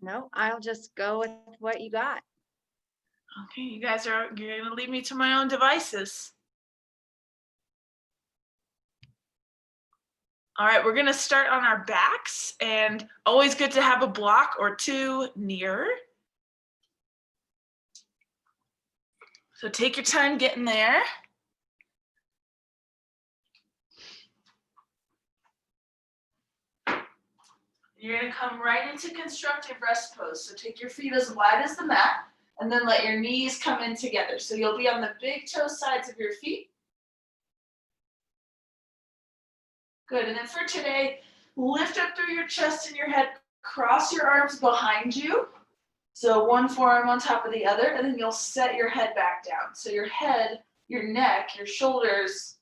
No, I'll just go with what you got. Okay, you're gonna leave me to my own devices. All right, we're gonna start on our backs, and always good to have a block or two near. So take your time getting there. You're gonna come right into constructive rest pose. So take your feet as wide as the mat, and then let your knees come in together. So you'll be on the big toe sides of your feet. Good, and then for today, lift up through your chest and your head, cross your arms behind you. So one forearm on top of the other, and then you'll set your head back down. So your head, your neck, your shoulders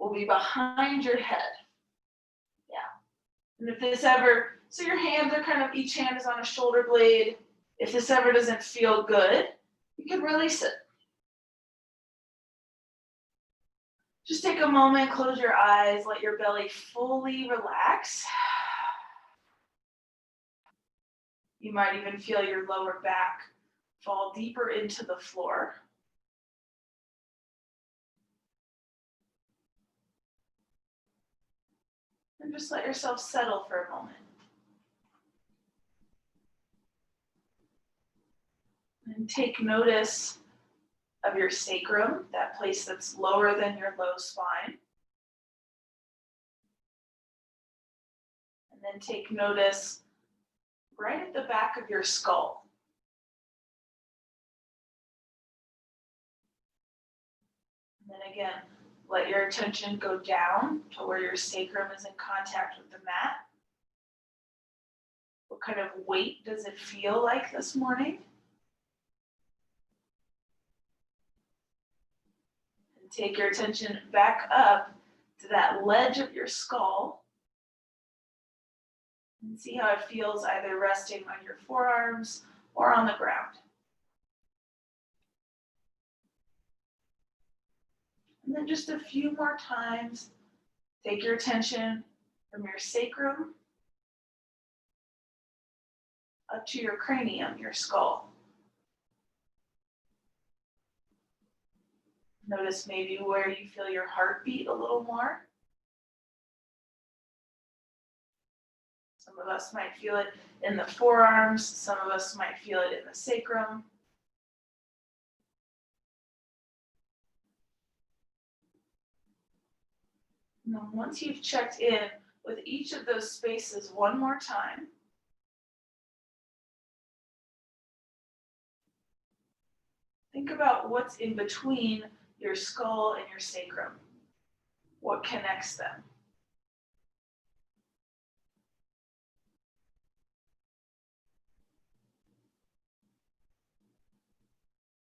will be behind your head. Yeah. And if this ever, so your hands are kind of, each hand is on a shoulder blade. If this ever doesn't feel good, you can release it. Just take a moment, close your eyes, let your belly fully relax. You might even feel your lower back fall deeper into the floor. And just let yourself settle for a moment. And take notice of your sacrum, that place that's lower than your low spine. And then take notice right at the back of your skull. And then again, let your attention go down to where your sacrum is in contact with the mat. What kind of weight does it feel like this morning? And take your attention back up to that ledge of your skull. And see how it feels either resting on your forearms or on the ground. And then just a few more times, take your attention from your sacrum up to your cranium, your skull. Notice maybe where you feel your heartbeat a little more. Some of us might feel it in the forearms. Some of us might feel it in the sacrum. And then once you've checked in with each of those spaces one more time, think about what's in between your skull and your sacrum. What connects them?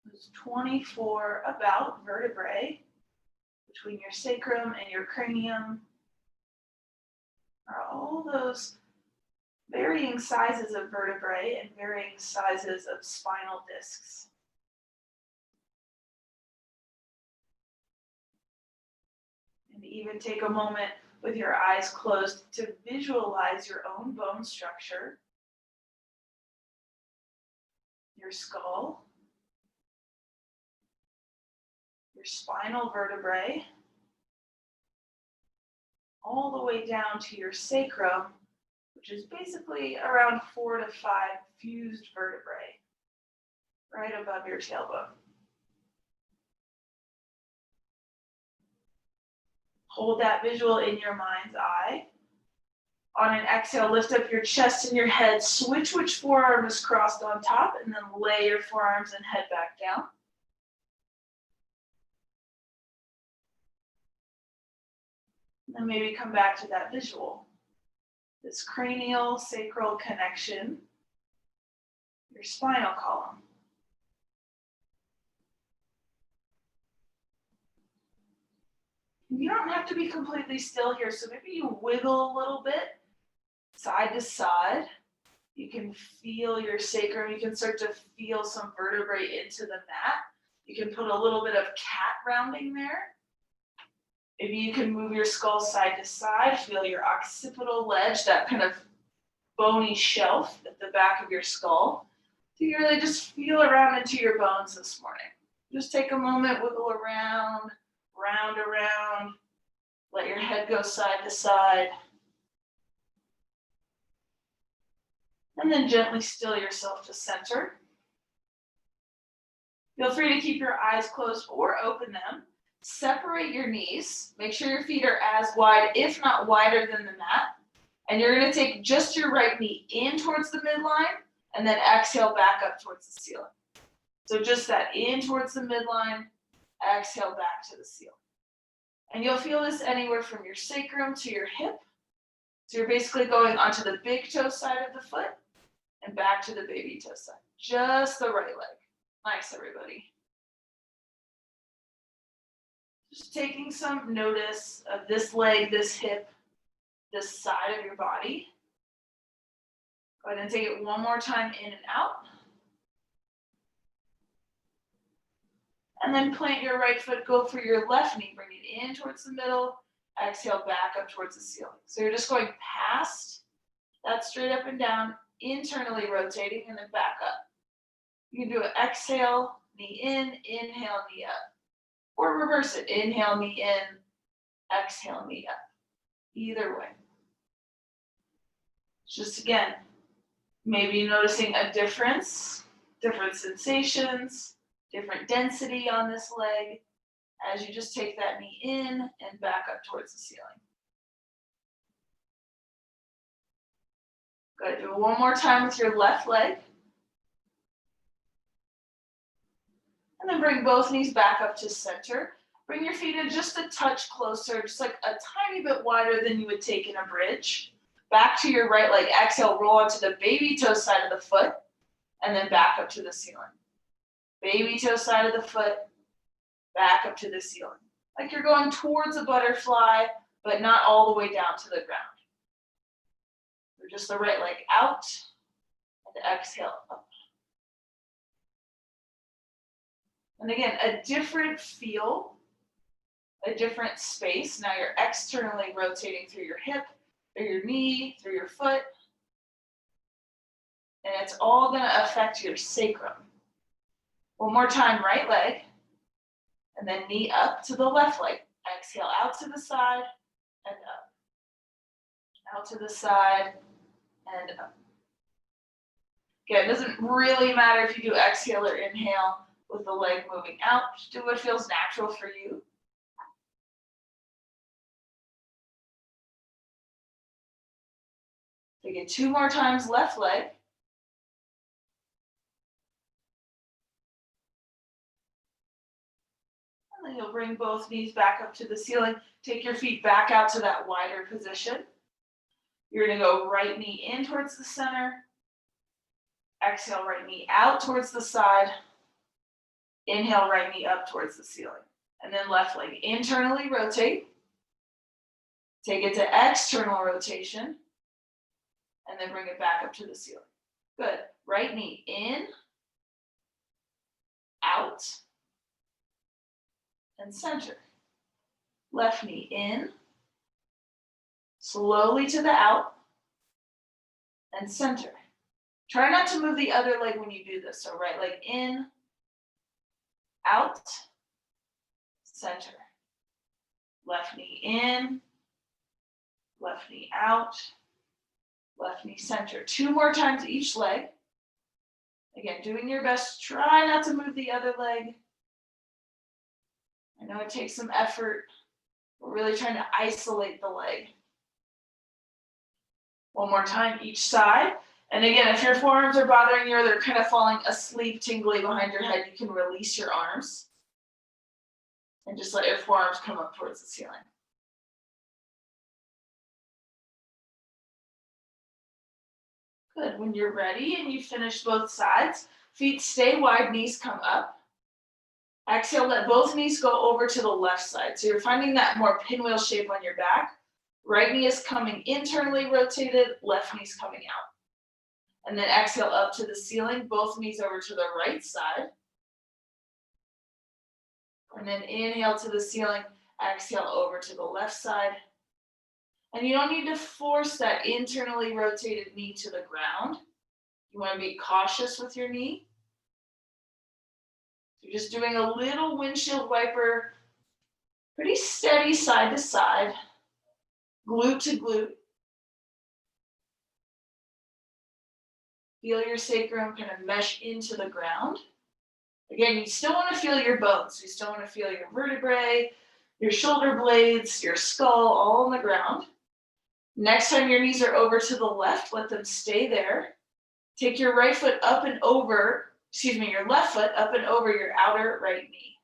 There's 24 about vertebrae between your sacrum and your cranium are all those varying sizes of vertebrae and varying sizes of spinal discs. And even take a moment with your eyes closed to visualize your own bone structure, your skull, your spinal vertebrae, all the way down to your sacrum, which is basically around 4 to 5 fused vertebrae right above your tailbone. Hold that visual in your mind's eye. On an exhale, lift up your chest and your head, switch which forearm is crossed on top, and then lay your forearms and head back down. And then maybe come back to that visual. This cranial sacral connection, your spinal column. You don't have to be completely still here, so maybe you wiggle a little bit, side to side. You can feel your sacrum. You can start to feel some vertebrae into the mat. You can put a little bit of cat rounding there. Maybe you can move your skull side to side, feel your occipital ledge, that kind of bony shelf at the back of your skull. So you really just feel around into your bones this morning. Just take a moment, wiggle around, round around. Let your head go side to side. And then gently still yourself to center. Feel free to keep your eyes closed or open them. Separate your knees. Make sure your feet are as wide, if not wider than the mat. And you're going to take just your right knee in towards the midline and then exhale back up towards the ceiling. So just that in towards the midline, exhale back to the ceiling. And you'll feel this anywhere from your sacrum to your hip. So you're basically going onto the big toe side of the foot and back to the baby toe side. Just the right leg. Nice, everybody. Just taking some notice of this leg, this hip, this side of your body. Go ahead and take it one more time in and out. And then plant your right foot, go for your left knee, bring it in towards the middle, exhale back up towards the ceiling. So you're just going past that straight up and down, internally rotating, and then back up. You can do an exhale, knee in, inhale, knee up. Or reverse it, inhale, knee in, exhale, knee up. Either way. Just again, maybe noticing a difference, different sensations, different density on this leg as you just take that knee in and back up towards the ceiling. Good, do it one more time with your left leg. And then bring both knees back up to center. Bring your feet in just a touch closer, just like a tiny bit wider than you would take in a bridge. Back to your right leg, exhale, roll onto the baby toe side of the foot, and then back up to the ceiling. Baby toe side of the foot, back up to the ceiling. Like you're going towards a butterfly, but not all the way down to the ground. So just the right leg out, and exhale up. And again, a different feel, a different space. Now you're externally rotating through your hip, through your knee, through your foot. And it's all going to affect your sacrum. One more time, right leg. And then knee up to the left leg. Exhale out to the side and up. Out to the side and up. Again, it doesn't really matter if you do exhale or inhale with the leg moving out. Just do what feels natural for you. Take it 2 more times, left leg. And then you'll bring both knees back up to the ceiling. Take your feet back out to that wider position. You're going to go right knee in towards the center. Exhale, right knee out towards the side. Inhale, right knee up towards the ceiling. And then left leg internally rotate. Take it to external rotation. And then bring it back up to the ceiling. Good. Right knee in, out, and center. Left knee in, slowly to the out, and center. Try not to move the other leg when you do this. So right leg in, out, center. Left knee in, left knee out, left knee center. 2 more times each leg. Again, doing your best. Try not to move the other leg. I know it takes some effort. We're really trying to isolate the leg. One more time each side. And again, if your forearms are bothering you or they're kind of falling asleep, tingly behind your head, you can release your arms. And just let your forearms come up towards the ceiling. Good. When you're ready and you finish both sides, feet stay wide, knees come up. Exhale, let both knees go over to the left side. So you're finding that more pinwheel shape on your back. Right knee is coming internally rotated, left knee's coming out. And then exhale up to the ceiling, both knees over to the right side. And then inhale to the ceiling, exhale over to the left side. And you don't need to force that internally rotated knee to the ground. You want to be cautious with your knee. You're just doing a little windshield wiper, pretty steady side to side, glute to glute. Feel your sacrum kind of mesh into the ground. Again, you still want to feel your bones. You still want to feel your vertebrae, your shoulder blades, your skull all on the ground. Next time your knees are over to the left, let them stay there. Take your right foot up and over, your left foot up and over your outer right knee.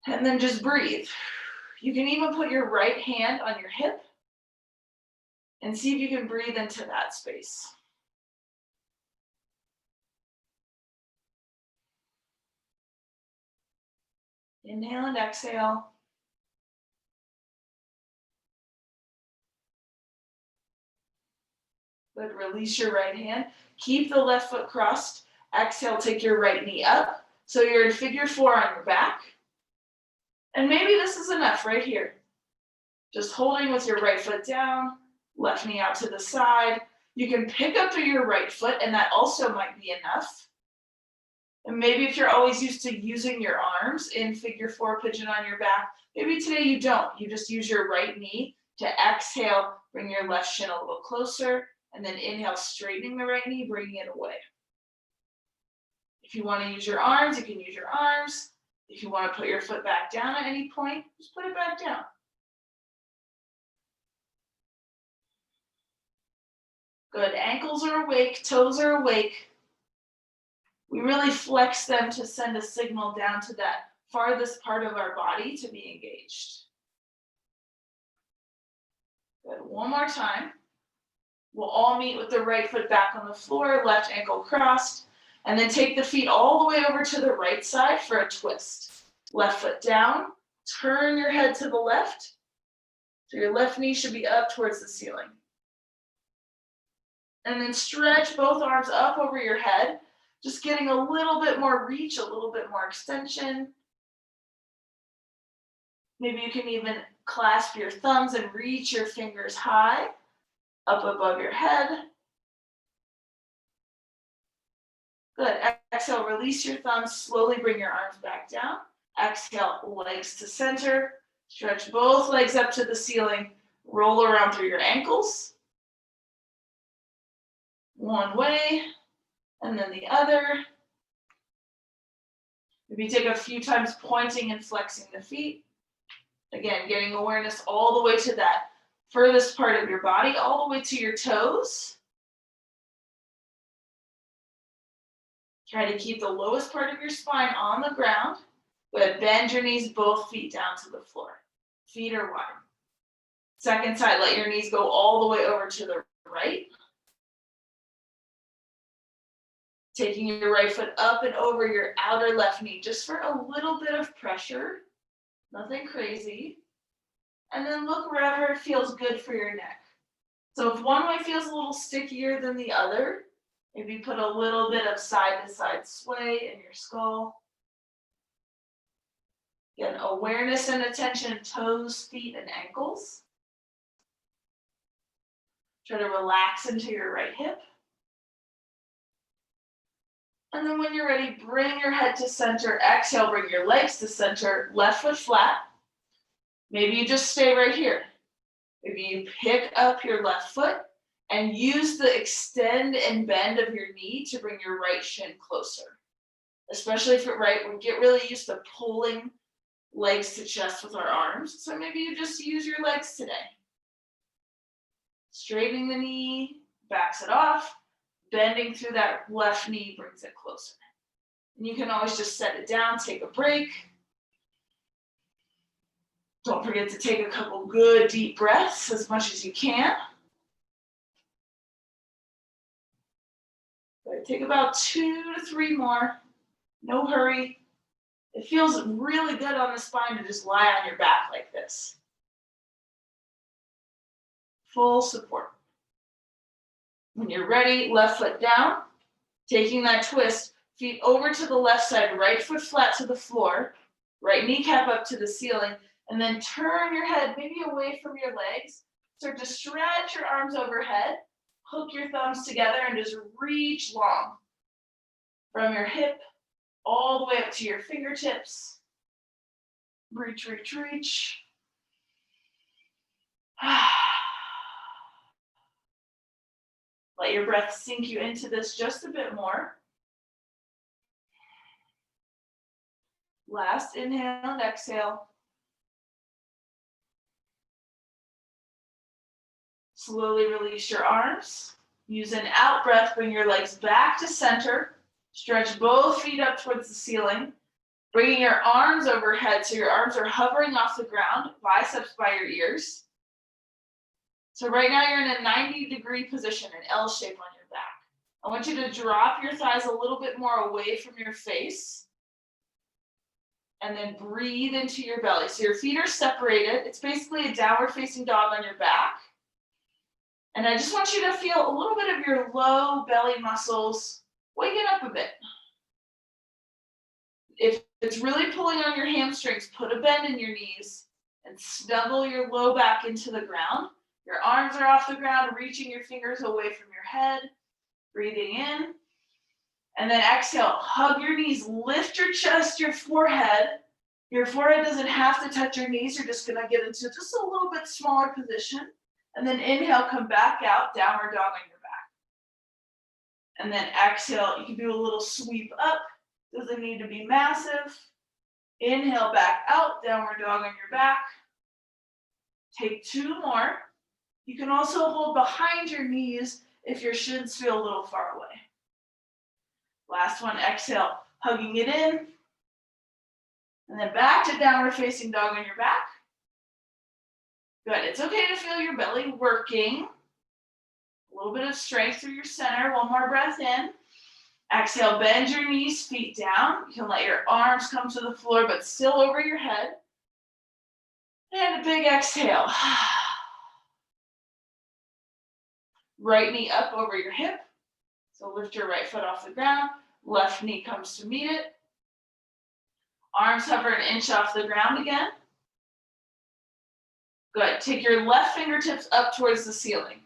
And then just breathe. You can even put your right hand on your hip and see if you can breathe into that space. Inhale and exhale. Good, release your right hand. Keep the left foot crossed. Exhale, take your right knee up. So you're in figure 4 on your back. And maybe this is enough right here. Just holding with your right foot down, left knee out to the side. You can pick up to your right foot, and that also might be enough. And maybe if you're always used to using your arms in figure 4 pigeon on your back, maybe today you don't. You just use your right knee to exhale, bring your left shin a little closer, and then inhale, straightening the right knee, bringing it away. If you want to use your arms, you can use your arms. If you want to put your foot back down at any point, just put it back down. Good, ankles are awake, toes are awake. We really flex them to send a signal down to that farthest part of our body to be engaged. Good, one more time. We'll all meet with the right foot back on the floor, left ankle crossed, and then take the feet all the way over to the right side for a twist. Left foot down, turn your head to the left, so your left knee should be up towards the ceiling. And then stretch both arms up over your head, just getting a little bit more reach, a little bit more extension. Maybe you can even clasp your thumbs and reach your fingers high, up above your head. Good, exhale, release your thumbs, slowly bring your arms back down. Exhale, legs to center. Stretch both legs up to the ceiling. Roll around through your ankles. One way, and then the other. Maybe take a few times pointing and flexing the feet. Again, getting awareness all the way to that furthest part of your body, all the way to your toes. Try to keep the lowest part of your spine on the ground, but bend your knees, both feet down to the floor. Feet are wide. Second side, let your knees go all the way over to the right. Taking your right foot up and over your outer left knee, just for a little bit of pressure. Nothing crazy. And then look wherever it feels good for your neck. So if one way feels a little stickier than the other, maybe put a little bit of side-to-side sway in your skull. Again, awareness and attention, toes, feet, and ankles. Try to relax into your right hip. And then when you're ready, bring your head to center. Exhale, bring your legs to center. Left foot flat. Maybe you just stay right here. Maybe you pick up your left foot and use the extend and bend of your knee to bring your right shin closer. Especially if we get really used to pulling legs to chest with our arms. So maybe you just use your legs today. Straightening the knee, backs it off. Bending through that left knee brings it closer. And you can always just set it down, take a break. Don't forget to take a couple good deep breaths as much as you can. Good. Take about 2 to 3 more. No hurry. It feels really good on the spine to just lie on your back like this. Full support. When you're ready, left foot down, taking that twist, feet over to the left side, right foot flat to the floor, right kneecap up to the ceiling, And then turn your head maybe away from your legs. Start to stretch your arms overhead. Hook your thumbs together and just reach long. From your hip all the way up to your fingertips. Reach, reach, reach. Let your breath sink you into this just a bit more. Last inhale and exhale. Slowly release your arms. Use an out breath, bring your legs back to center. Stretch both feet up towards the ceiling. Bringing your arms overhead so your arms are hovering off the ground, biceps by your ears. So right now you're in a 90-degree position, an L shape on your back. I want you to drop your thighs a little bit more away from your face. And then breathe into your belly. So your feet are separated. It's basically a downward facing dog on your back. And I just want you to feel a little bit of your low belly muscles waking up a bit. If it's really pulling on your hamstrings, put a bend in your knees and snuggle your low back into the ground. Your arms are off the ground, reaching your fingers away from your head. Breathing in. And then exhale, hug your knees, lift your chest, your forehead. Your forehead doesn't have to touch your knees. You're just gonna get into just a little bit smaller position. And then inhale, come back out, downward dog on your back. And then exhale, you can do a little sweep up. Doesn't need to be massive. Inhale, back out, downward dog on your back. Take 2 more. You can also hold behind your knees if your shins feel a little far away. Last one, exhale, hugging it in. And then back to downward facing dog on your back. Good, it's okay to feel your belly working. A little bit of strength through your center, 1 more breath in. Exhale, bend your knees, feet down. You can let your arms come to the floor, but still over your head. And a big exhale. Right knee up over your hip. So lift your right foot off the ground. Left knee comes to meet it. Arms hover an inch off the ground again. Good. Take your left fingertips up towards the ceiling.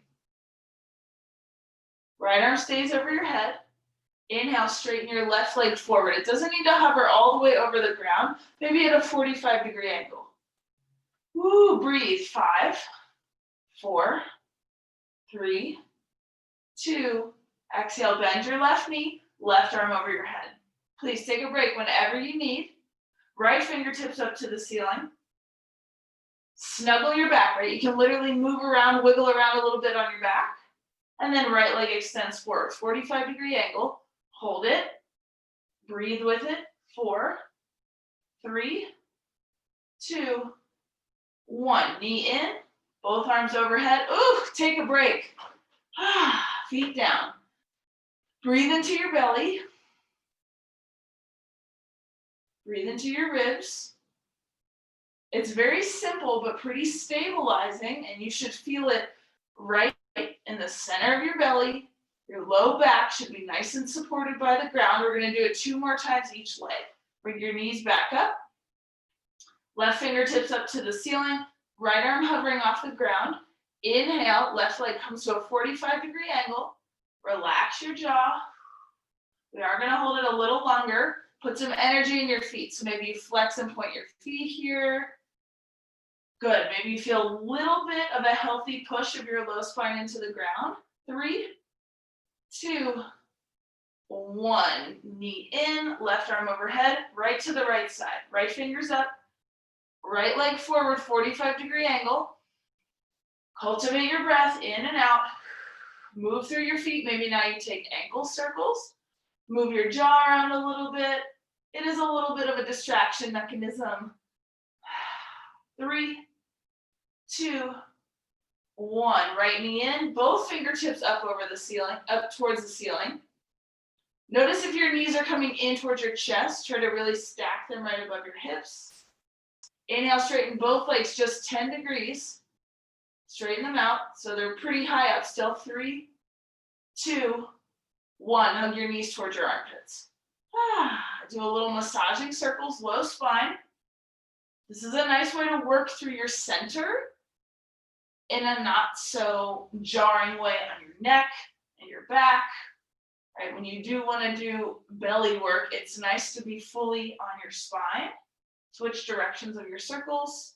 Right arm stays over your head. Inhale, straighten your left leg forward. It doesn't need to hover all the way over the ground, maybe at a 45-degree angle. Woo, breathe. 5, 4, 3, 2, exhale, bend your left knee, left arm over your head. Please take a break whenever you need. Right fingertips up to the ceiling. Snuggle your back, right? You can literally move around, wiggle around a little bit on your back. And then right leg extends forward, 45-degree angle. Hold it. Breathe with it. 4, 3, 2, 1. Knee in, both arms overhead. Ooh, take a break. Feet down. Breathe into your belly. Breathe into your ribs. It's very simple, but pretty stabilizing, and you should feel it right in the center of your belly. Your low back should be nice and supported by the ground. We're gonna do it 2 more times each leg. Bring your knees back up. Left fingertips up to the ceiling. Right arm hovering off the ground. Inhale, left leg comes to a 45-degree angle. Relax your jaw. We are gonna hold it a little longer. Put some energy in your feet. So maybe you flex and point your feet here. Good, maybe you feel a little bit of a healthy push of your low spine into the ground. 3, 2, 1. Knee in, left arm overhead, right to the right side. Right fingers up, right leg forward, 45-degree angle. Cultivate your breath in and out. Move through your feet. Maybe now you take ankle circles. Move your jaw around a little bit. It is a little bit of a distraction mechanism. 3, 2, 1. Right knee in, both fingertips up over the ceiling, up towards the ceiling. Notice if your knees are coming in towards your chest. Try to really stack them right above your hips. Inhale, straighten both legs just 10 degrees. Straighten them out so they're pretty high up still. 3, 2, 1. Hug your knees towards your armpits. Do a little massaging circles, low spine. This is a nice way to work through your center in a not so jarring way on your neck and your back. Right? When you do want to do belly work, it's nice to be fully on your spine. Switch directions of your circles.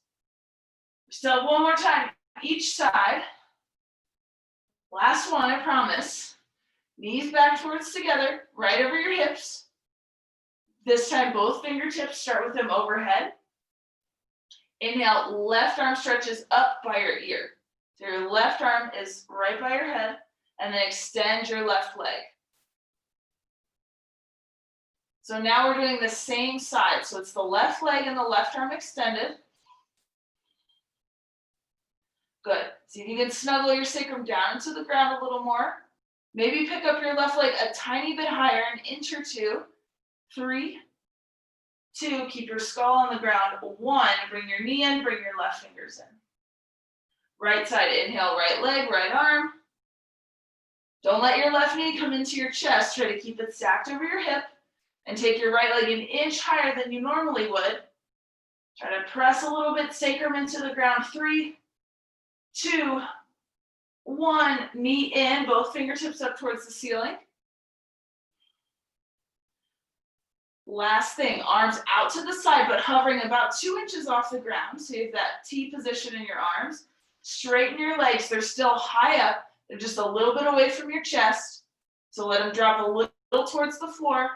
Still one more time, each side. Last one, I promise. Knees back towards together, right over your hips. This time, both fingertips start with them overhead. Inhale, left arm stretches up by your ear. So your left arm is right by your head, and then extend your left leg. So now we're doing the same side. So it's the left leg and the left arm extended. Good. See if you can snuggle your sacrum down into the ground a little more. Maybe pick up your left leg a tiny bit higher, an inch or two. 3, 2, keep your skull on the ground. 1, bring your knee in, bring your left fingers in. Right side, inhale, right leg, right arm. Don't let your left knee come into your chest. Try to keep it stacked over your hip. And take your right leg an inch higher than you normally would. Try to press a little bit sacrum into the ground. 3, 2, 1. Knee in, both fingertips up towards the ceiling. Last thing, arms out to the side, but hovering about 2 inches off the ground. So you have that T position in your arms. Straighten your legs. They're still high up. They're just a little bit away from your chest. So let them drop a little towards the floor.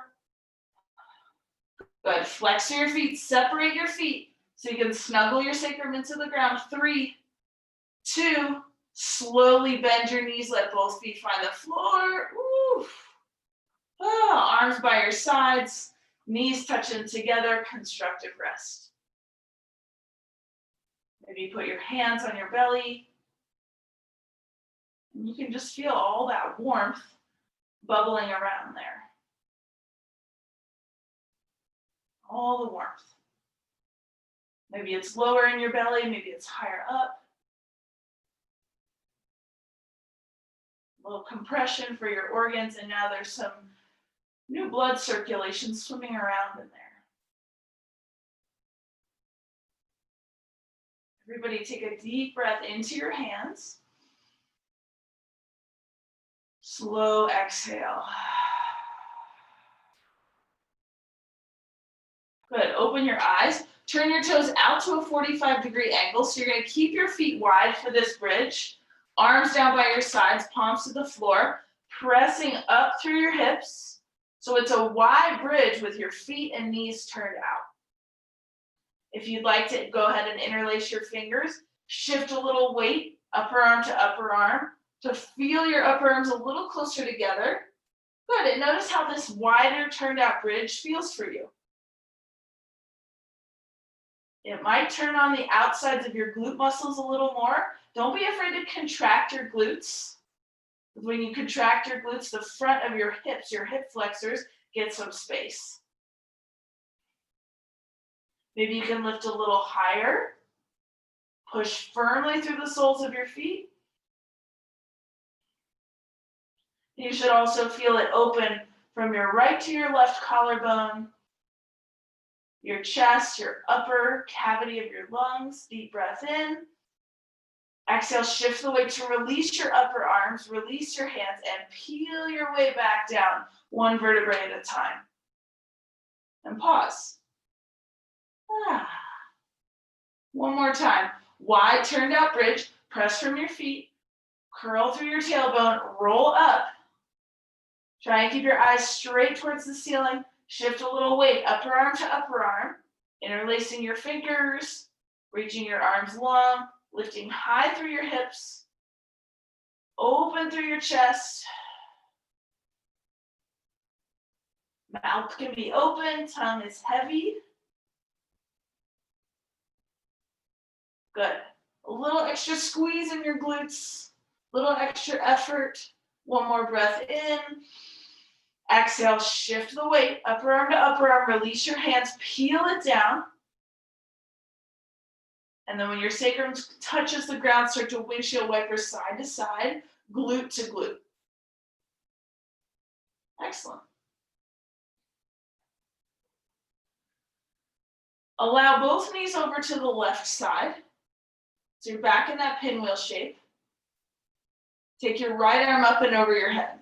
Good. Flex your feet. Separate your feet so you can snuggle your sacrum into the ground. 3, 2. Slowly bend your knees. Let both feet find the floor. Oof. Oh, arms by your sides. Knees touching together. Constructive rest. Maybe put your hands on your belly. And you can just feel all that warmth bubbling around there. All the warmth. Maybe it's lower in your belly, maybe it's higher up. A little compression for your organs, and now there's some new blood circulation swimming around in there. Everybody take a deep breath into your hands. Slow exhale. Good. Open your eyes. Turn your toes out to a 45-degree angle. So you're going to keep your feet wide for this bridge. Arms down by your sides, palms to the floor. Pressing up through your hips. So it's a wide bridge with your feet and knees turned out. If you'd like to, go ahead and interlace your fingers. Shift a little weight, upper arm to upper arm, to feel your upper arms a little closer together. Good. And notice how this wider turned out bridge feels for you. It might turn on the outsides of your glute muscles a little more. Don't be afraid to contract your glutes. When you contract your glutes, the front of your hips, your hip flexors, get some space. Maybe you can lift a little higher. Push firmly through the soles of your feet. You should also feel it open from your right to your left collarbone, your chest, your upper cavity of your lungs. Deep breath in. Exhale, shift the weight to release your upper arms, release your hands, and peel your way back down, one vertebrae at a time. And pause. One more time. Wide turned out bridge. Press from your feet. Curl through your tailbone. Roll up. Try and keep your eyes straight towards the ceiling. Shift a little weight, upper arm to upper arm. Interlacing your fingers. Reaching your arms long. Lifting high through your hips. Open through your chest. Mouth can be open. Tongue is heavy. Good. A little extra squeeze in your glutes. A little extra effort. One more breath in. Exhale, shift the weight, upper arm to upper arm, release your hands, peel it down. And then when your sacrum touches the ground, start to windshield wiper side to side, glute to glute. Excellent. Allow both knees over to the left side. So you're back in that pinwheel shape. Take your right arm up and over your head.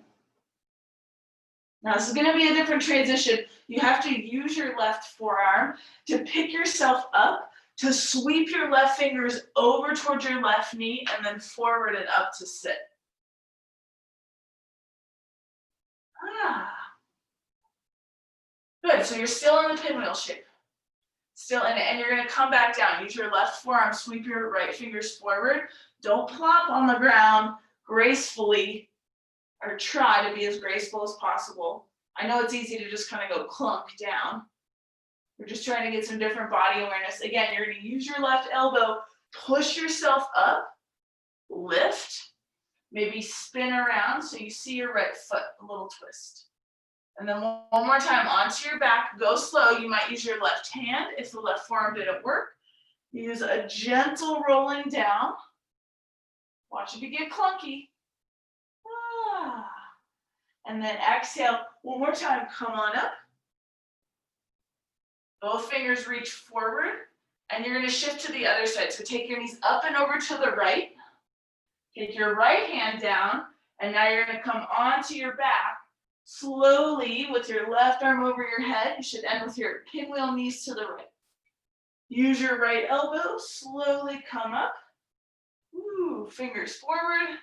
Now this is going to be a different transition. You have to use your left forearm to pick yourself up, to sweep your left fingers over towards your left knee, and then forward and up to sit. Good, so you're still in the pinwheel shape. Still in it, and you're gonna come back down. Use your left forearm, sweep your right fingers forward. Don't plop on the ground gracefully, or try to be as graceful as possible. I know it's easy to just kind of go clunk down. We're just trying to get some different body awareness. Again, you're gonna use your left elbow, push yourself up, lift, maybe spin around so you see your right foot, a little twist. And then one more time, onto your back, go slow. You might use your left hand if the left forearm didn't work. Use a gentle rolling down. Watch it get clunky. And then exhale, one more time, come on up. Both fingers reach forward, and you're gonna shift to the other side. So take your knees up and over to the right. Take your right hand down, and now you're gonna come onto your back. Slowly, with your left arm over your head, you should end with your pinwheel knees to the right. Use your right elbow, slowly come up. Fingers forward.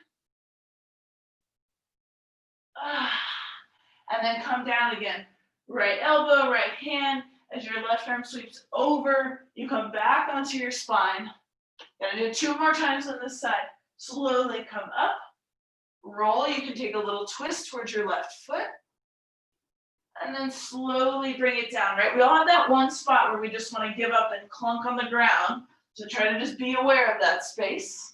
And then come down again. Right elbow, right hand, as your left arm sweeps over, you come back onto your spine. Gonna do 2 more times on this side. Slowly come up. Roll, you can take a little twist towards your left foot. And then slowly bring it down, right? We all have that one spot where we just want to give up and clunk on the ground. So try to just be aware of that space.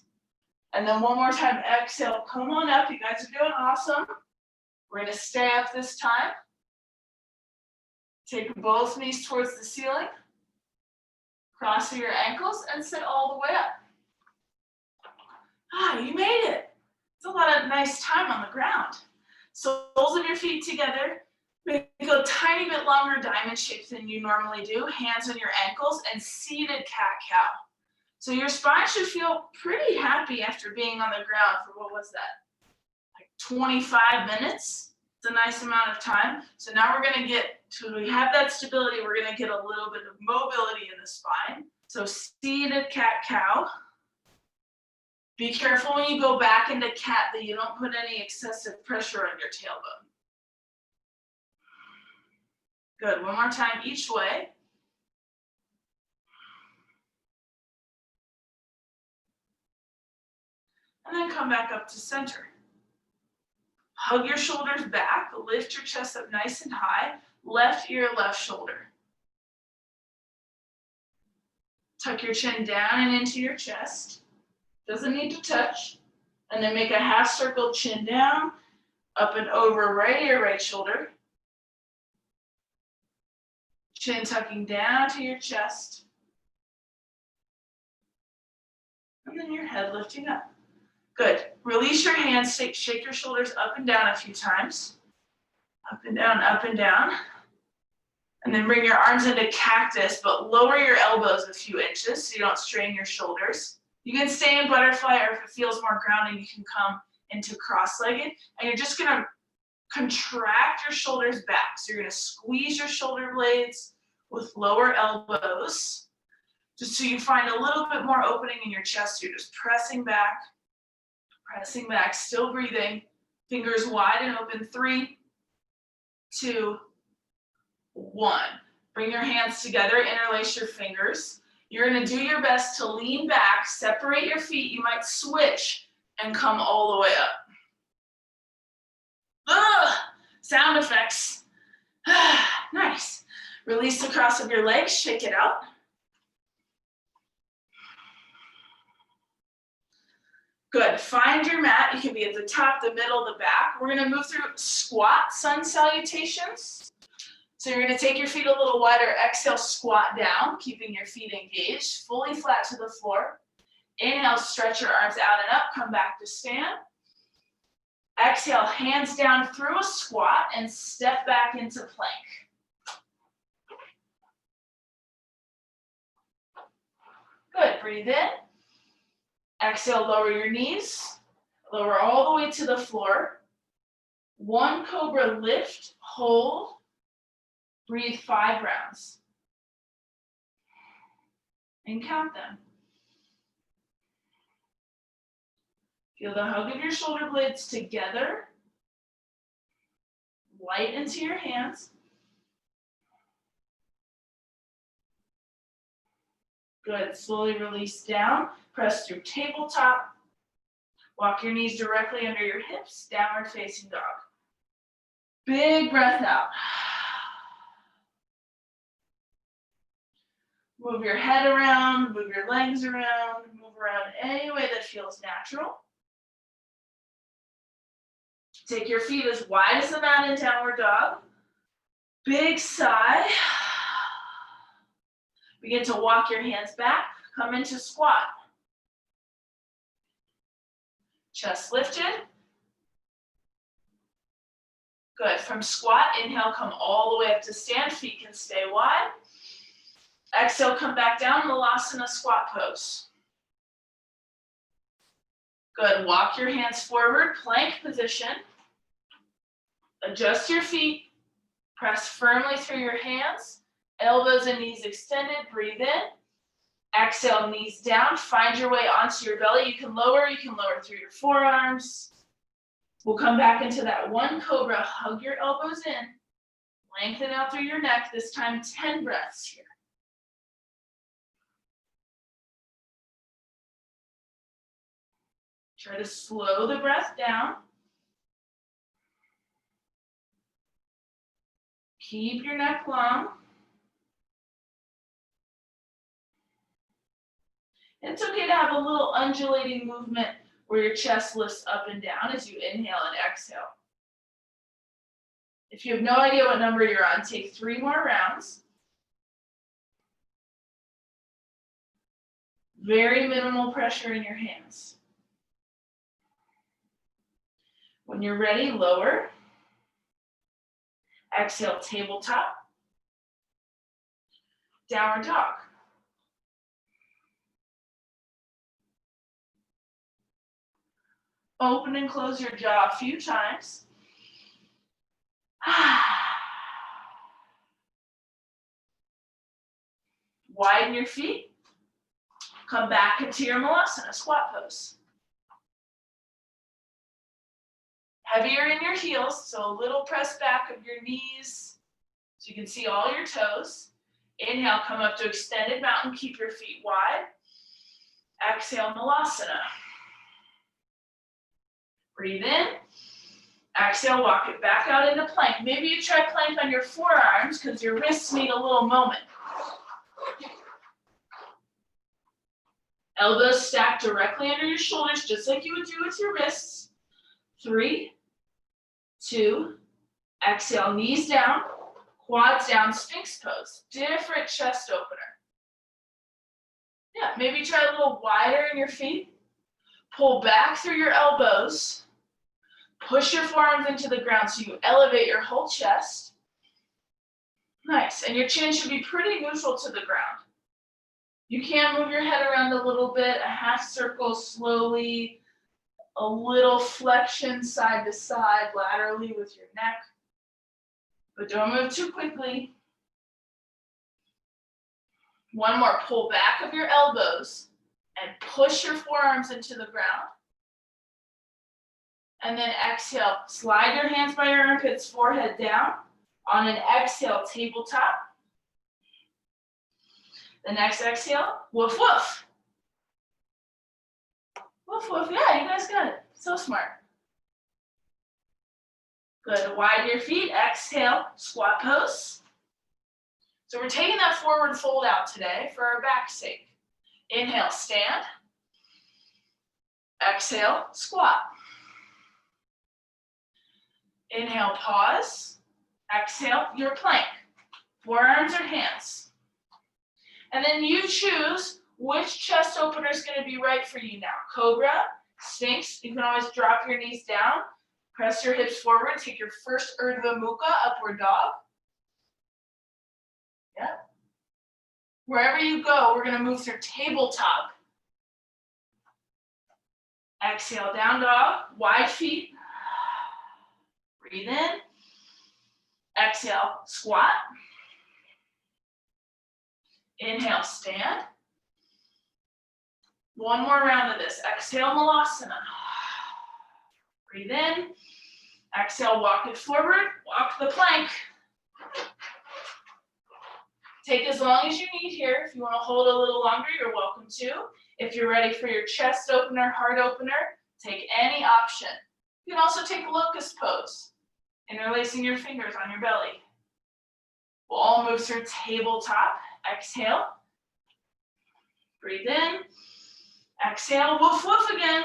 And then one more time, exhale, come on up. You guys are doing awesome. We're gonna stay up this time. Take both knees towards the ceiling. Cross your ankles and sit all the way up. You made it. It's a lot of nice time on the ground. Soles of your feet together. Make a tiny bit longer diamond shape than you normally do. Hands on your ankles and seated cat-cow. So your spine should feel pretty happy after being on the ground for, what was that? Like 25 minutes. It's a nice amount of time. So now we're gonna get, so we have that stability, we're gonna get a little bit of mobility in the spine. So seated cat-cow. Be careful when you go back into cat that you don't put any excessive pressure on your tailbone. Good, one more time each way. And then come back up to center. Hug your shoulders back, lift your chest up nice and high, left ear, left shoulder. Tuck your chin down and into your chest. Doesn't need to touch. And then make a half circle, chin down, up and over right ear, right shoulder. Chin tucking down to your chest. And then your head lifting up. Good. Release your hands, shake your shoulders up and down a few times. Up and down, up and down. And then bring your arms into cactus, but lower your elbows a few inches so you don't strain your shoulders. You can stay in butterfly, or if it feels more grounding, you can come into cross-legged. And you're just gonna contract your shoulders back. So you're gonna squeeze your shoulder blades with lower elbows, just so you find a little bit more opening in your chest. You're just pressing back, still breathing. Fingers wide and open. 3, 2, 1. Bring your hands together, interlace your fingers. You're gonna do your best to lean back, separate your feet. You might switch and come all the way up. Sound effects. Nice. Release the cross of your legs, shake it out. Good, find your mat. You can be at the top, the middle, the back. We're gonna move through squat sun salutations. So you're gonna take your feet a little wider, exhale, squat down, keeping your feet engaged, fully flat to the floor. Inhale, stretch your arms out and up, come back to stand. Exhale, hands down through a squat and step back into plank. Good, breathe in. Exhale, lower your knees. Lower all the way to the floor. One cobra lift, hold. Breathe 5 rounds. And count them. Feel the hug of your shoulder blades together. Light into your hands. Good, slowly release down. Press through tabletop. Walk your knees directly under your hips, downward facing dog. Big breath out. Move your head around, move your legs around, move around any way that feels natural. Take your feet as wide as the mat in downward dog. Big sigh. Begin to walk your hands back. Come into squat. Chest lifted. Good. From squat, inhale, come all the way up to stand. Feet can stay wide. Exhale, come back down, Malasana squat pose. Good. Walk your hands forward, plank position. Adjust your feet. Press firmly through your hands. Elbows and knees extended. Breathe in. Exhale, knees down. Find your way onto your belly. You can lower through your forearms. We'll come back into that one cobra. Hug your elbows in. Lengthen out through your neck. This time 10 breaths here. Try to slow the breath down. Keep your neck long. It's okay to have a little undulating movement where your chest lifts up and down as you inhale and exhale. If you have no idea what number you're on, take 3 more rounds. Very minimal pressure in your hands. When you're ready, lower. Exhale, tabletop. Downward dog. Open and close your jaw a few times. Widen your feet. Come back into your Malasana squat pose. Heavier in your heels, so a little press back of your knees so you can see all your toes. Inhale, come up to extended mountain, keep your feet wide. Exhale, Malasana. Breathe in. Exhale, walk it back out into plank. Maybe you try plank on your forearms because your wrists need a little moment. Elbows stacked directly under your shoulders, just like you would do with your wrists. 3, 2, exhale, knees down, quads down, Sphinx pose. Different chest opener. Yeah, maybe try a little wider in your feet. Pull back through your elbows. Push your forearms into the ground so you elevate your whole chest. Nice, and your chin should be pretty neutral to the ground. You can move your head around a little bit, a half circle slowly, a little flexion side to side laterally with your neck. But don't move too quickly. One more, pull back of your elbows and push your forearms into the ground. And then exhale, slide your hands by your armpits, forehead down. On an exhale, tabletop. The next exhale, woof woof. Woof woof, yeah, you guys got it. So smart. Good, widen your feet, exhale, squat pose. So we're taking that forward fold out today for our back's sake. Inhale, stand. Exhale, squat. Inhale, pause. Exhale, your plank. Forearms or hands. And then you choose which chest opener is going to be right for you now. Cobra, Sphinx. You can always drop your knees down. Press your hips forward. Take your first Urdhva Mukha, upward dog. Yeah. Wherever you go, we're gonna move through tabletop. Exhale, down dog, wide feet. Breathe in. Exhale, squat. Inhale, stand. One more round of this. Exhale, Malasana. Breathe in. Exhale, walk it forward. Walk the plank. Take as long as you need here. If you want to hold a little longer, you're welcome to. If you're ready for your chest opener, heart opener, take any option. You can also take locust pose, interlacing your fingers on your belly. We'll all move through tabletop. Exhale. Breathe in. Exhale, woof woof again.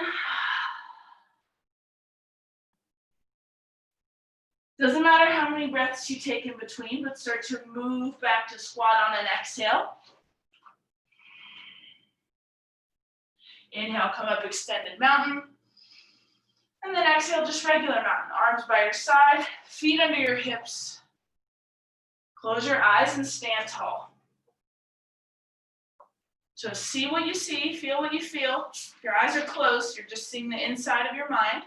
Doesn't matter how many breaths you take in between, but start to move back to squat on an exhale. Inhale, come up, extended mountain. And then exhale, just regular mountain. Arms by your side, feet under your hips. Close your eyes and stand tall. So see what you see, feel what you feel. If your eyes are closed, you're just seeing the inside of your mind.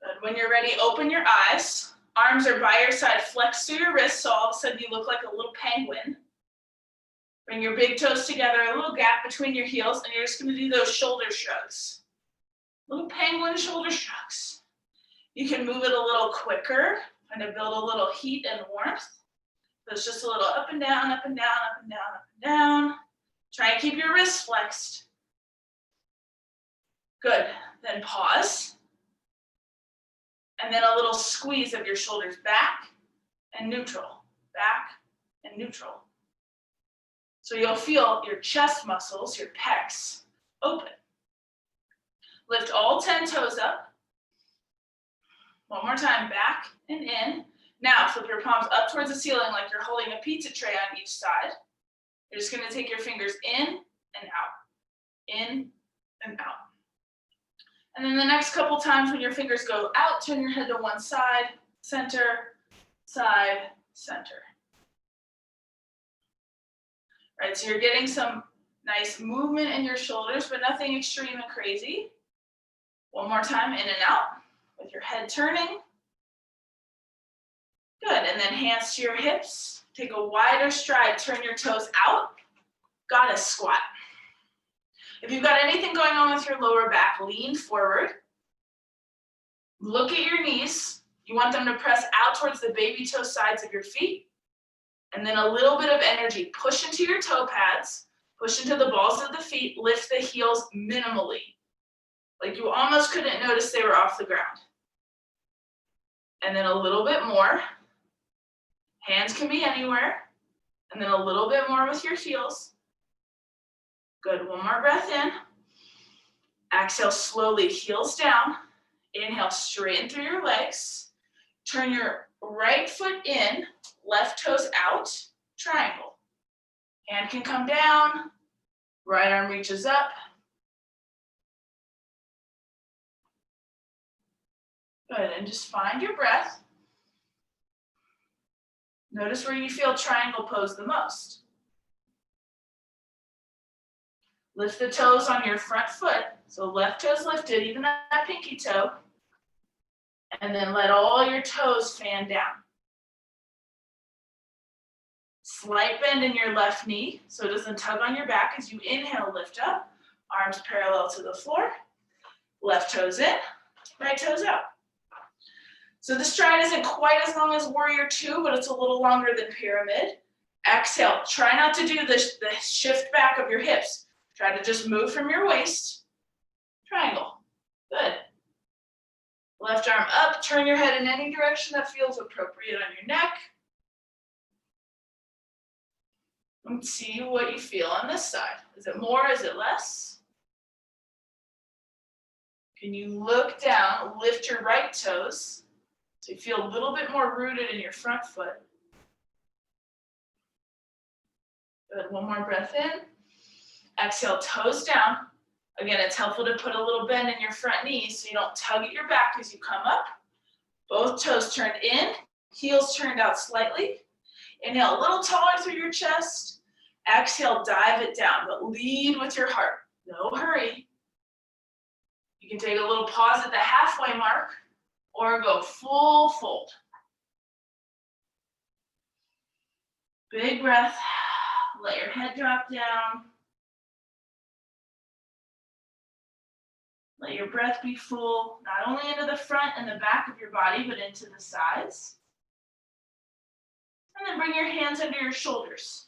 Good. When you're ready, open your eyes. Arms are by your side, flex through your wrists, so all of a sudden you look like a little penguin. Bring your big toes together, a little gap between your heels, and you're just gonna do those shoulder shrugs. Little penguin shoulder shrugs. You can move it a little quicker, kind of build a little heat and warmth. So it's just a little up and down, up and down, up and down, up and down. Try and keep your wrists flexed. Good, then pause. And then a little squeeze of your shoulders back and neutral, back and neutral. So you'll feel your chest muscles, your pecs, open. Lift all 10 toes up. One more time, back and in. Now flip your palms up towards the ceiling like you're holding a pizza tray on each side. You're just gonna take your fingers in and out, in and out. And then the next couple times when your fingers go out, turn your head to one side, center, side, center. Right, so you're getting some nice movement in your shoulders, but nothing extreme and crazy. One more time, in and out, with your head turning. Good, and then hands to your hips. Take a wider stride, turn your toes out. Goddess squat. If you've got anything going on with your lower back, lean forward. Look at your knees. You want them to press out towards the baby toe sides of your feet. And then a little bit of energy. Push into your toe pads. Push into the balls of the feet. Lift the heels minimally. Like you almost couldn't notice they were off the ground. And then a little bit more. Hands can be anywhere. And then a little bit more with your heels. Good, one more breath in. Exhale slowly, heels down. Inhale, straighten through your legs. Turn your right foot in, left toes out, triangle. Hand can come down, right arm reaches up. Good, and just find your breath. Notice where you feel triangle pose the most. Lift the toes on your front foot. So left toes lifted, even that pinky toe. And then let all your toes fan down. Slight bend in your left knee so it doesn't tug on your back as you inhale, lift up. Arms parallel to the floor. Left toes in, right toes out. So this stride isn't quite as long as Warrior Two, but it's a little longer than Pyramid. Exhale, try not to do the shift back of your hips. Try to just move from your waist. Triangle, good. Left arm up, turn your head in any direction that feels appropriate on your neck. And see what you feel on this side. Is it more, is it less? Can you look down, lift your right toes, so you feel a little bit more rooted in your front foot. Good, one more breath in. Exhale, toes down. Again, it's helpful to put a little bend in your front knee so you don't tug at your back as you come up. Both toes turned in, heels turned out slightly. Inhale a little taller through your chest. Exhale, dive it down, but lead with your heart. No hurry. You can take a little pause at the halfway mark or go full fold. Big breath. Let your head drop down. Let your breath be full, not only into the front and the back of your body, but into the sides. And then bring your hands under your shoulders.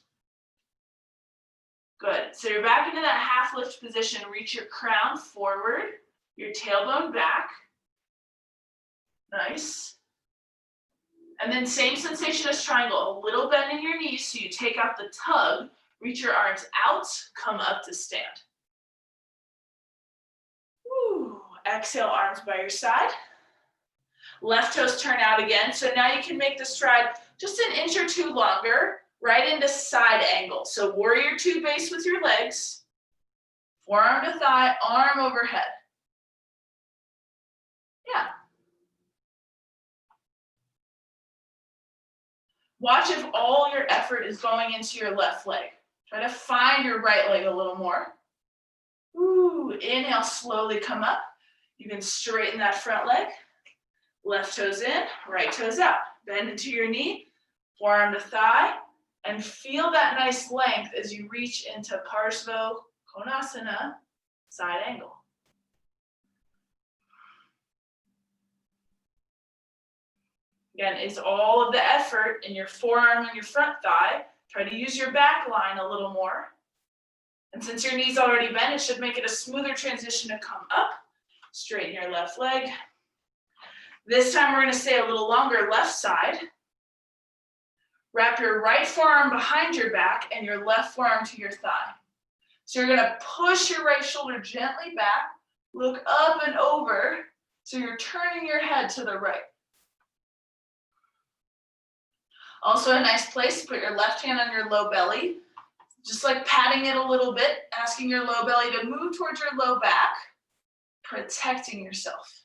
Good. So you're back into that half lift position. Reach your crown forward, your tailbone back. Nice. And then same sensation as triangle, a little bend in your knees so you take out the tug, reach your arms out, come up to stand. Woo. Exhale, arms by your side. Left toes turn out again. So now you can make the stride just an inch or two longer, right into side angle. So warrior two base with your legs, forearm to thigh, arm overhead. Yeah. Watch if all your effort is going into your left leg. Try to find your right leg a little more. Ooh, inhale, slowly come up. You can straighten that front leg. Left toes in, right toes out. Bend into your knee, forearm to thigh, and feel that nice length as you reach into Parsva Konasana, side angle. Again, it's all of the effort in your forearm and your front thigh. Try to use your back line a little more. And since your knee's already bent, it should make it a smoother transition to come up. Straighten your left leg. This time we're going to stay a little longer left side. Wrap your right forearm behind your back and your left forearm to your thigh. So you're going to push your right shoulder gently back, look up and over, so you're turning your head to the right. Also a nice place to put your left hand on your low belly, just like patting it a little bit, asking your low belly to move towards your low back, protecting yourself.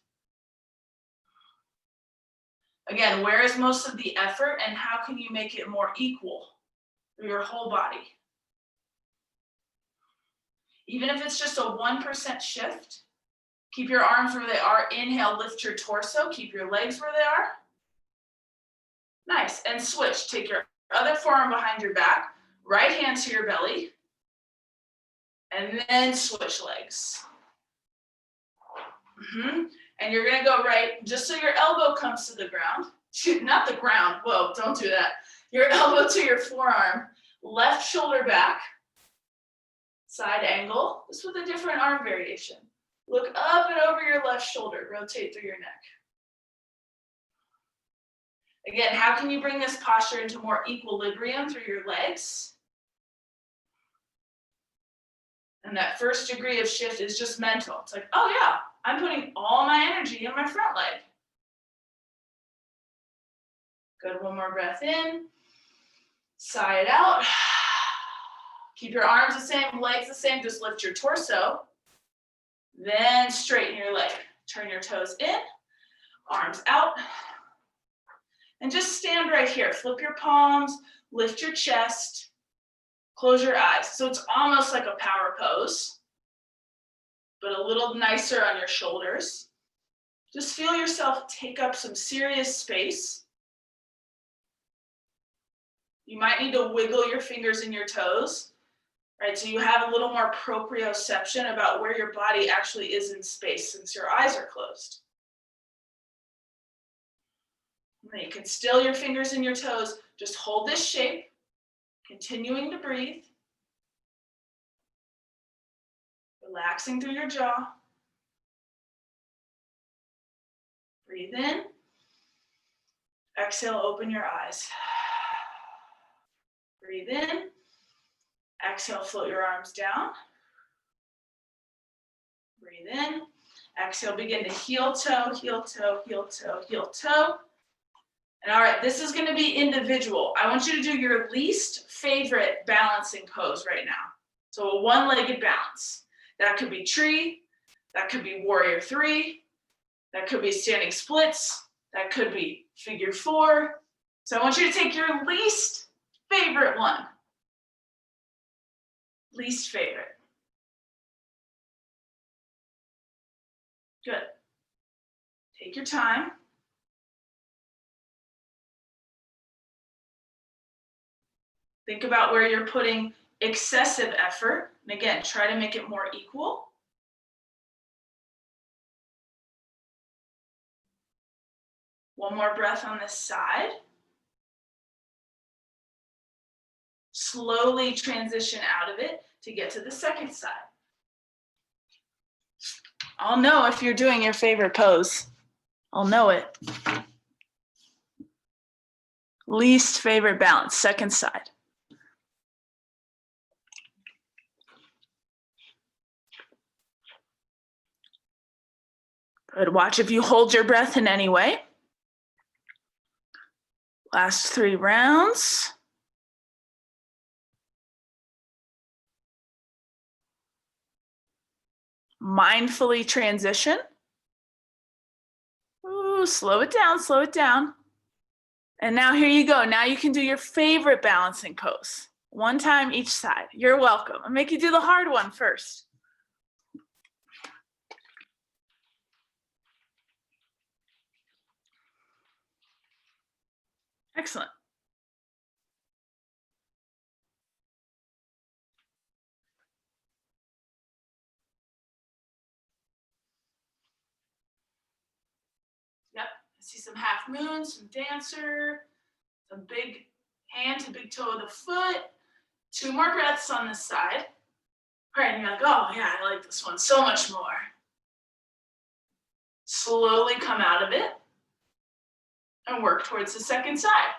Again, where is most of the effort and how can you make it more equal through your whole body? Even if it's just a 1% shift, keep your arms where they are. Inhale, lift your torso, keep your legs where they are. Nice, and switch. Take your other forearm behind your back, right hand to your belly, and then switch legs. And you're gonna go right, just so your elbow comes to the ground. Not the ground, whoa, don't do that. Your elbow to your forearm, left shoulder back, side angle, just with a different arm variation. Look up and over your left shoulder, rotate through your neck. Again, how can you bring this posture into more equilibrium through your legs? And that first degree of shift is just mental. It's like, oh yeah, I'm putting all my energy in my front leg. Good, one more breath in. Sigh it out. Keep your arms the same, legs the same, just lift your torso. Then straighten your leg. Turn your toes in, arms out. And just stand right here. Flip your palms, lift your chest, close your eyes. So it's almost like a power pose, but a little nicer on your shoulders. Just feel yourself take up some serious space. You might need to wiggle your fingers and your toes, right? So you have a little more proprioception about where your body actually is in space since your eyes are closed. And you can still your fingers and your toes, just hold this shape, continuing to breathe. Relaxing through your jaw. Breathe in. Exhale, open your eyes. Breathe in. Exhale, float your arms down. Breathe in. Exhale, begin to heel toe, heel toe, heel toe, heel toe. And all right, this is going to be individual. I want you to do your least favorite balancing pose right now. So a one-legged balance. That could be tree, that could be warrior 3, that could be standing splits, that could be figure 4. So I want you to take your least favorite one. Least favorite. Good. Take your time. Think about where you're putting excessive effort. And again, try to make it more equal. One more breath on this side. Slowly transition out of it to get to the second side. I'll know if you're doing your favorite pose. I'll know it. Least favorite balance, second side. Good, watch if you hold your breath in any way. Last 3 rounds. Mindfully transition. Ooh, slow it down, slow it down. And now here you go. Now you can do your favorite balancing pose. 1 time each side. You're welcome. I'll make you do the hard one first. Excellent. Yep, I see some half moons, some dancer, some big hand to big toe of the foot. 2 more breaths on this side. All right, and you're like, oh yeah, I like this one so much more. Slowly come out of it and work towards the second side.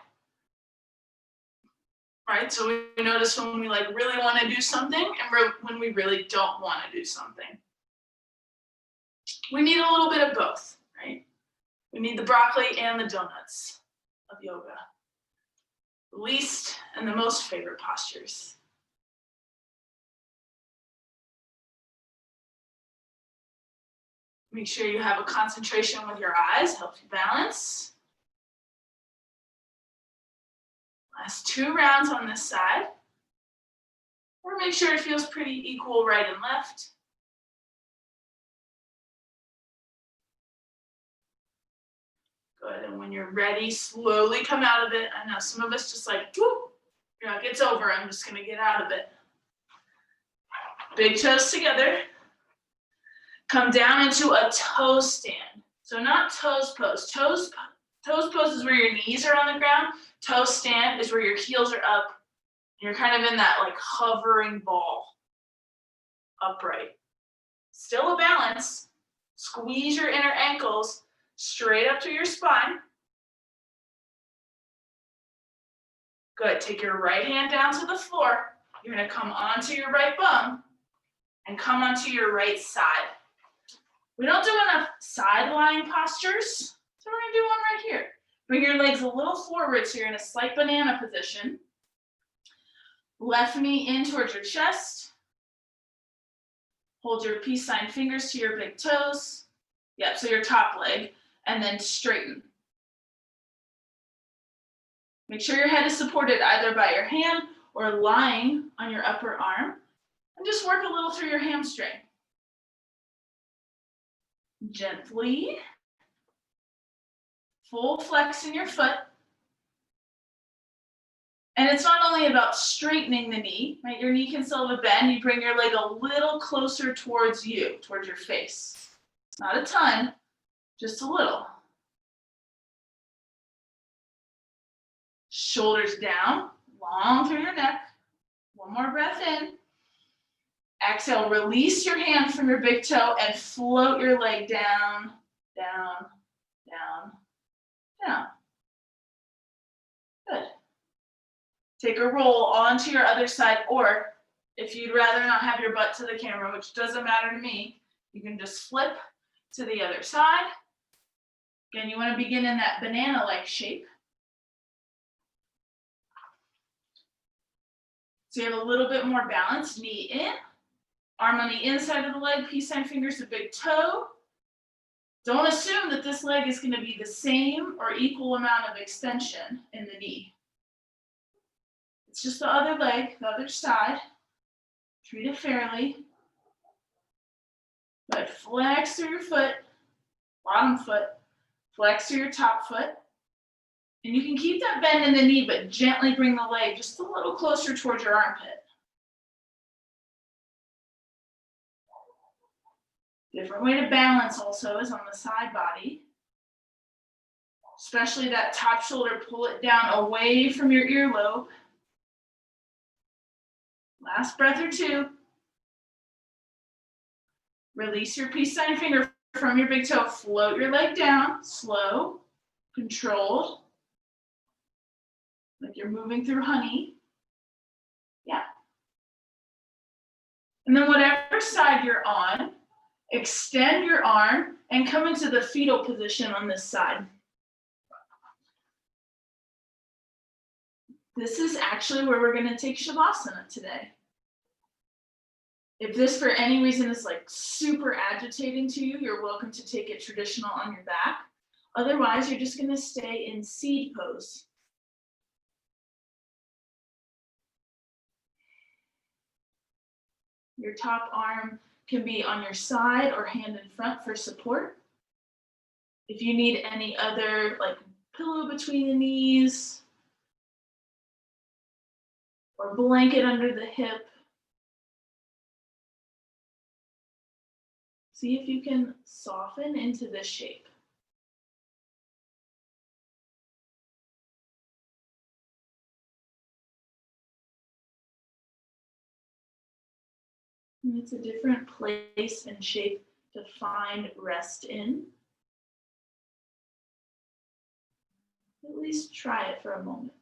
Right, so we notice when we like really want to do something and when we really don't want to do something. We need a little bit of both, right? We need the broccoli and the donuts of yoga. The least and the most favorite postures. Make sure you have a concentration with your eyes, helps you balance. Last 2 rounds on this side. Or make sure it feels pretty equal right and left. Good, and when you're ready, slowly come out of it. I know some of us just like, whoop, you're like, it's over, I'm just gonna get out of it. Big toes together. Come down into a toe stand. So not toes pose. Toes pose is where your knees are on the ground. Toe stand is where your heels are up. You're kind of in that like hovering ball, upright. Still a balance. Squeeze your inner ankles straight up to your spine. Good, take your right hand down to the floor. You're gonna come onto your right bum and come onto your right side. We don't do enough side lying postures, so we're gonna do one right here. Bring your legs a little forward so you're in a slight banana position. Left knee in towards your chest. Hold your peace sign fingers to your big toes. Yep, so your top leg, and then straighten. Make sure your head is supported either by your hand or lying on your upper arm. And just work a little through your hamstring. Gently. Full flex in your foot. And it's not only about straightening the knee, right? Your knee can still have a bend. You bring your leg a little closer towards you, towards your face. Not a ton, just a little. Shoulders down, long through your neck. One more breath in. Exhale, release your hand from your big toe and float your leg down, down, down, down. Good. Take a roll onto your other side, or if you'd rather not have your butt to the camera, which doesn't matter to me, you can just flip to the other side. Again, you want to begin in that banana-like shape. So you have a little bit more balance, knee in, Arm on the inside of the leg, peace sign fingers to big toe. Don't assume that this leg is going to be the same or equal amount of extension in the knee. It's just the other leg, the other side. Treat it fairly. But flex through your foot, bottom foot, flex through your top foot. And you can keep that bend in the knee, but gently bring the leg just a little closer towards your armpit. Different way to balance also is on the side body. Especially that top shoulder, pull it down away from your earlobe. Last breath or two. Release your peace sign finger from your big toe. Float your leg down, slow, controlled. Like you're moving through honey. Yeah. And then whatever side you're on, extend your arm and come into the fetal position on this side. This is actually where we're going to take Shavasana today. If this for any reason is like super agitating to you, you're welcome to take it traditional on your back. Otherwise, you're just going to stay in seed pose. Your top arm can be on your side or hand in front for support. If you need any other like pillow between the knees or blanket under the hip, see if you can soften into this shape. And it's a different place and shape to find rest in. At least try it for a moment.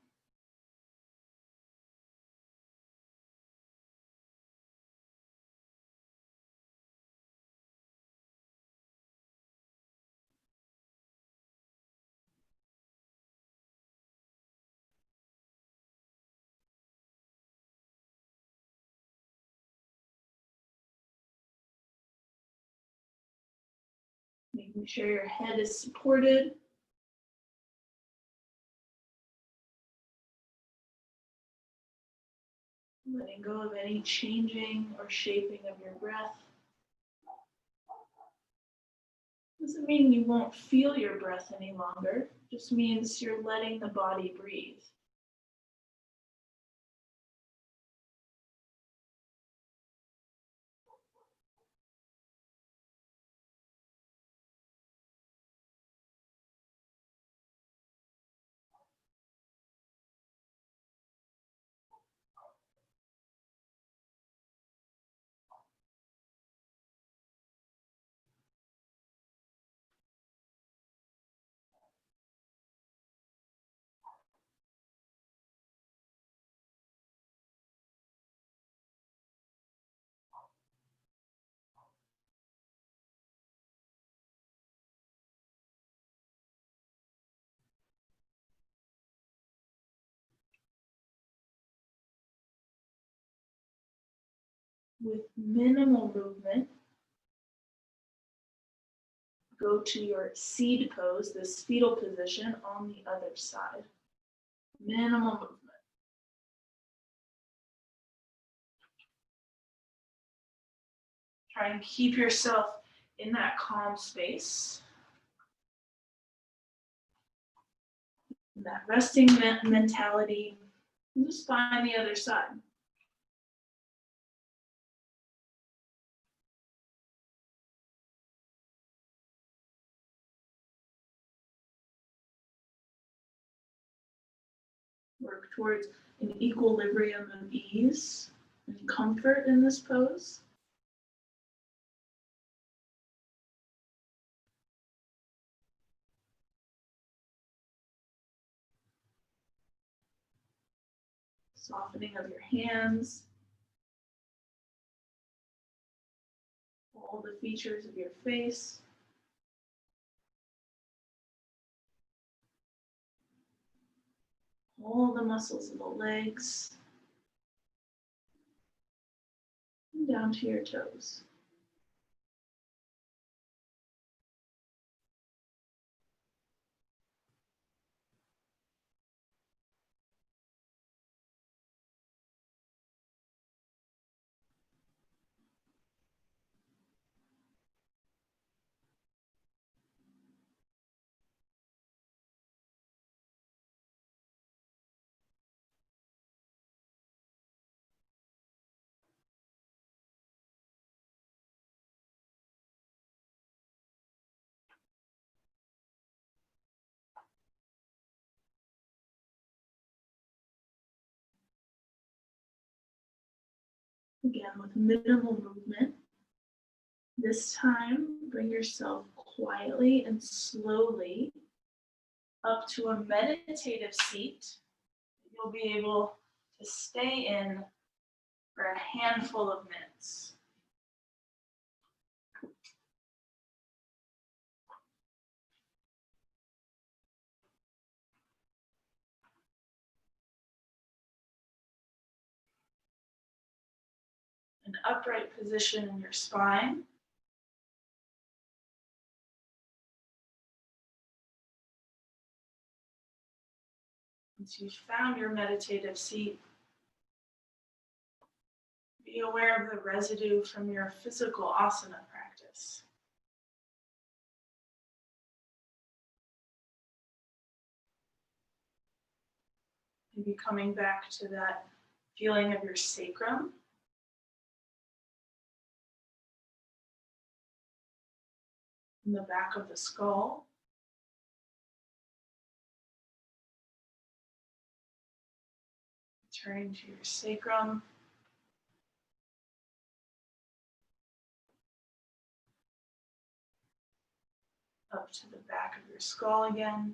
Making sure your head is supported. Letting go of any changing or shaping of your breath. Doesn't mean you won't feel your breath any longer. Just means you're letting the body breathe. With minimal movement, go to your seed pose, this fetal position on the other side. Minimal movement. Try and keep yourself in that calm space. That resting mentality. And just find the other side. Work towards an equilibrium of ease and comfort in this pose. Softening of your hands. All the features of your face. All the muscles of the legs. And down to your toes. Again, with minimal movement. This time, bring yourself quietly and slowly up to a meditative seat. You'll be able to stay in for a handful of minutes. An upright position in your spine. Once you've found your meditative seat, be aware of the residue from your physical asana practice. Maybe coming back to that feeling of your sacrum. In the back of the skull. Turning to your sacrum. Up to the back of your skull again.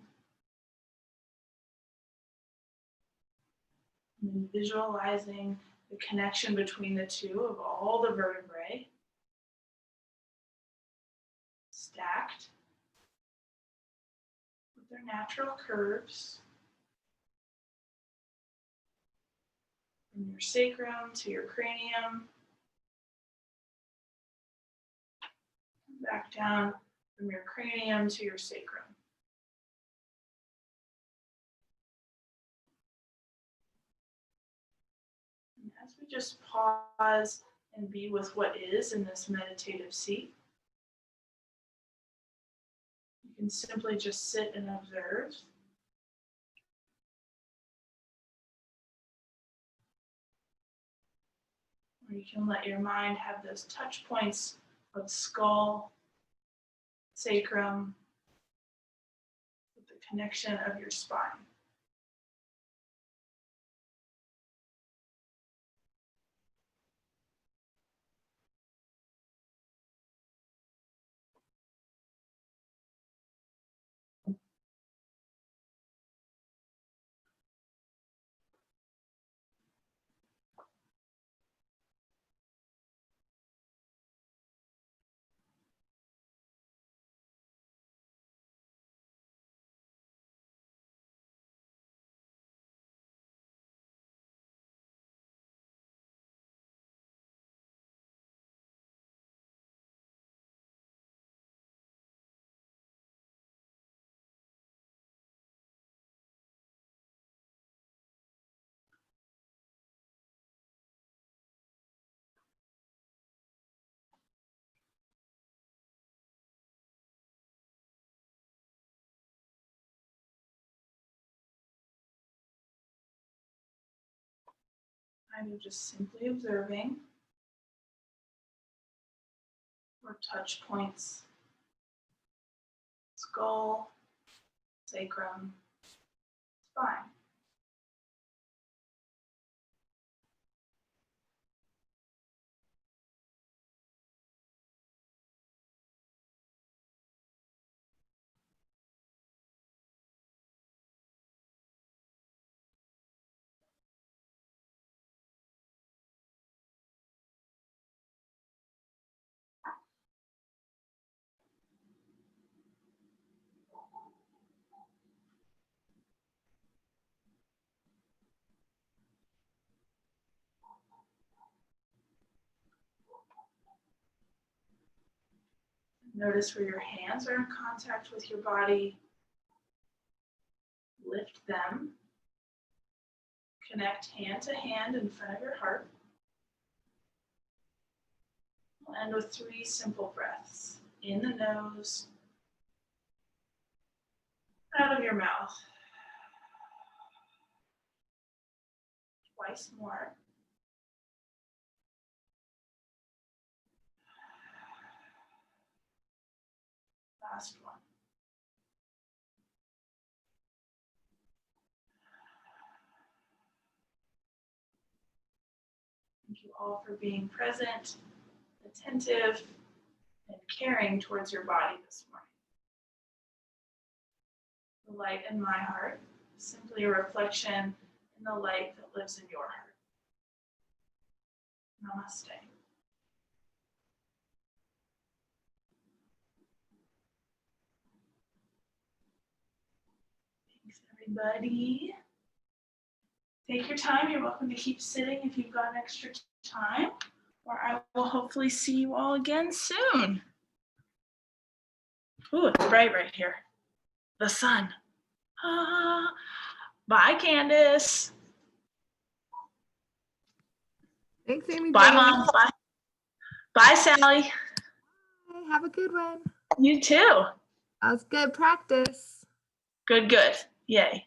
And then visualizing the connection between the two of all the vertebrae. Stacked with their natural curves. From your sacrum to your cranium. Back down from your cranium to your sacrum. And as we just pause and be with what is in this meditative seat, you can simply just sit and observe. Or you can let your mind have those touch points of skull, sacrum, with the connection of your spine. Either just simply observing or touch points, skull, sacrum, spine. Notice where your hands are in contact with your body. Lift them. Connect hand to hand in front of your heart. We'll end with 3 simple breaths. In the nose, out of your mouth. Twice more. Last one. Thank you all for being present, attentive, and caring towards your body this morning. The light in my heart is simply a reflection in the light that lives in your heart. Namaste. Thanks, everybody. Take your time. You're welcome to keep sitting if you've got extra time, or I will hopefully see you all again soon. Ooh, it's bright right here. The sun. Ah, bye, Candace. Thanks, Amy. Bye, Jane. Mom. Bye. Bye, Sally. Bye. Have a good one. You too. That was good practice. Good, good. Yay.